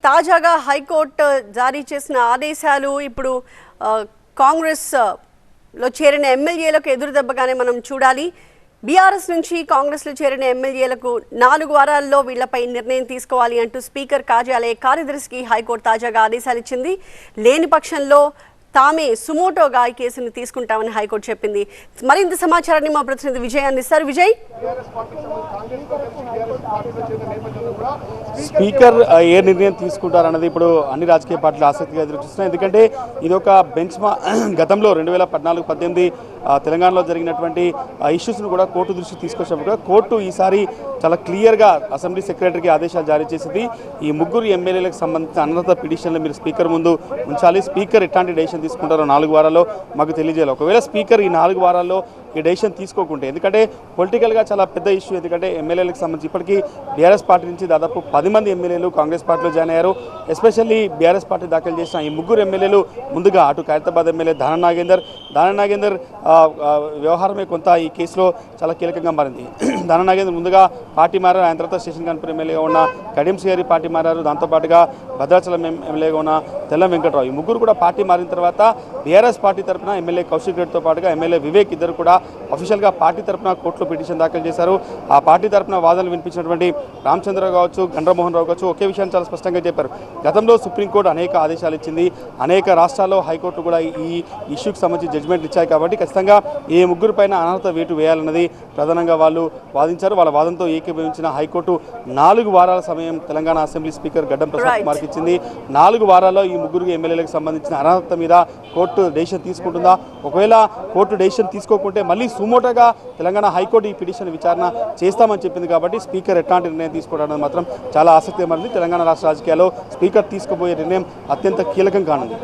తాజాగా హైకోర్టు జారీ చేసిన ఆదేశాలు ఇప్పుడు కాంగ్రెస్ లో చేరిన ఎమ్మెల్యేలకు ఎదురుదెబ్బగానే మనం చూడాలి. బీఆర్ఎస్ నుంచి కాంగ్రెస్లో చేరిన ఎమ్మెల్యేలకు 4 వారాల్లో వీళ్లపై నిర్ణయం తీసుకోవాలి అంటూ స్పీకర్ కార్యాలయ కార్యదర్శికి హైకోర్టు తాజాగా ఆదేశాలు ఇచ్చింది. లేని పక్షంలో తామే సుమోటోగా ఈ కేసును తీసుకుంటామని హైకోర్టు చెప్పింది. మరింత సమాచారాన్ని మా ప్రతినిధి విజయ్ అందిస్తారు. విజయ్, స్పీకర్ ఏ నిర్ణయం తీసుకుంటారన్నది ఇప్పుడు అన్ని రాజకీయ పార్టీలు ఆసక్తిగా ఎదురుచూస్తున్నాయి. ఎందుకంటే ఇది ఒక బెంచ్ గతంలో 2014-18 తెలంగాణలో జరిగినటువంటి ఇష్యూస్ను కూడా కోర్టు దృష్టికి తీసుకొచ్చినప్పుడు కోర్టు ఈసారి చాలా క్లియర్గా అసెంబ్లీ సెక్రటరీకి ఆదేశాలు జారీ చేసింది. ఈ ముగ్గురు ఎమ్మెల్యేలకు సంబంధించిన అనర్హత పిటిషన్లు మీరు స్పీకర్ ముందు ఉంచాలి. స్పీకర్ ఎట్లాంటి డెసిషన్ తీసుకుంటారో 4 వారాల్లో మాకు తెలియజేయాలి. ఒకవేళ స్పీకర్ ఈ 4 వారాల్లో ఈ డెసిషన్ తీసుకోకుంటే, ఎందుకంటే పొలిటికల్గా చాలా పెద్ద ఇష్యూ, ఎందుకంటే ఎమ్మెల్యేలకు సంబంధించి ఇప్పటికీ బీఆర్ఎస్ పార్టీ నుంచి దాదాపు 10 మంది ఎమ్మెల్యేలు కాంగ్రెస్ పార్టీలో జాయిన్ అయ్యారు. ఎస్పెషల్లీ బీఆర్ఎస్ పార్టీ దాఖలు చేసిన ఈ ముగ్గురు ఎమ్మెల్యేలు ముందుగా అటు ఖైరతాబాద్ ఎమ్మెల్యే దానం నాగేందర్ వ్యవహారమే కొంత ఈ కేసులో చాలా కీలకంగా మారింది. దానం నాగేందర్ ముందుగా పార్టీ మారారు. ఆయన తర్వాత స్టేషన్ కాన్పూర్ ఎమ్మెల్యేగా ఉన్న కడియం శ్రీహరి పార్టీ మారారు. దాంతోపాటుగా భద్రాచలం ఎమ్మెల్యేగా ఉన్న తెల్లం వెంకట్రావు, ఈ ముగ్గురు కూడా పార్టీ మారిన తర్వాత బీఆర్ఎస్ పార్టీ తరఫున ఎమ్మెల్యే కౌశిక్ రెడ్డితో పాటుగా ఎమ్మెల్యే వివేక్ ఇద్దరు కూడా అఫీషియల్గా పార్టీ తరఫున కోర్టులో పిటిషన్ దాఖలు చేశారు. ఆ పార్టీ తరఫున వాదనలు వినిపించినటువంటి రామచంద్రరావు కావచ్చు, గండ్రమోహన్ రావు కావచ్చు, ఒకే విషయాన్ని చాలా స్పష్టంగా చెప్పారు. గతంలో సుప్రీంకోర్టు అనేక ఆదేశాలు ఇచ్చింది, అనేక రాష్ట్రాల్లో హైకోర్టు కూడా ఈ ఇష్యూకి సంబంధించి జడ్జిమెంట్లు ఇచ్చాయి. కాబట్టి ఖచ్చితంగా ఈ ముగ్గురు పైన అనర్హత వేటు వేయాలన్నది ప్రధానంగా వాళ్ళు వాదించారు. వాళ్ళ వాదనతో ఏకీభవించిన హైకోర్టు 4 వారాల సమయం తెలంగాణ అసెంబ్లీ స్పీకర్ గడ్డం ప్రసాద్ కుమార్కి ఇచ్చింది. 4 వారాల్లో ఈ ముగ్గురు ఎమ్మెల్యేలకు సంబంధించిన అనర్హత మీద కోర్టు డెసిషన్ తీసుకుంటుందా? ఒకవేళ కోర్టు డెసిషన్ తీసుకోకుంటే మళ్ళీ సుమోటోగా తెలంగాణ హైకోర్టు ఈ పిటిషన్ విచారణ చేస్తామని చెప్పింది. కాబట్టి స్పీకర్ ఎట్లాంటి నిర్ణయం తీసుకోవడానికి మాత్రం చాలా ఆసక్తి మారింది. తెలంగాణ రాష్ట్ర రాజకీయాల్లో స్పీకర్ తీసుకోబోయే నిర్ణయం అత్యంత కీలకం కానుంది.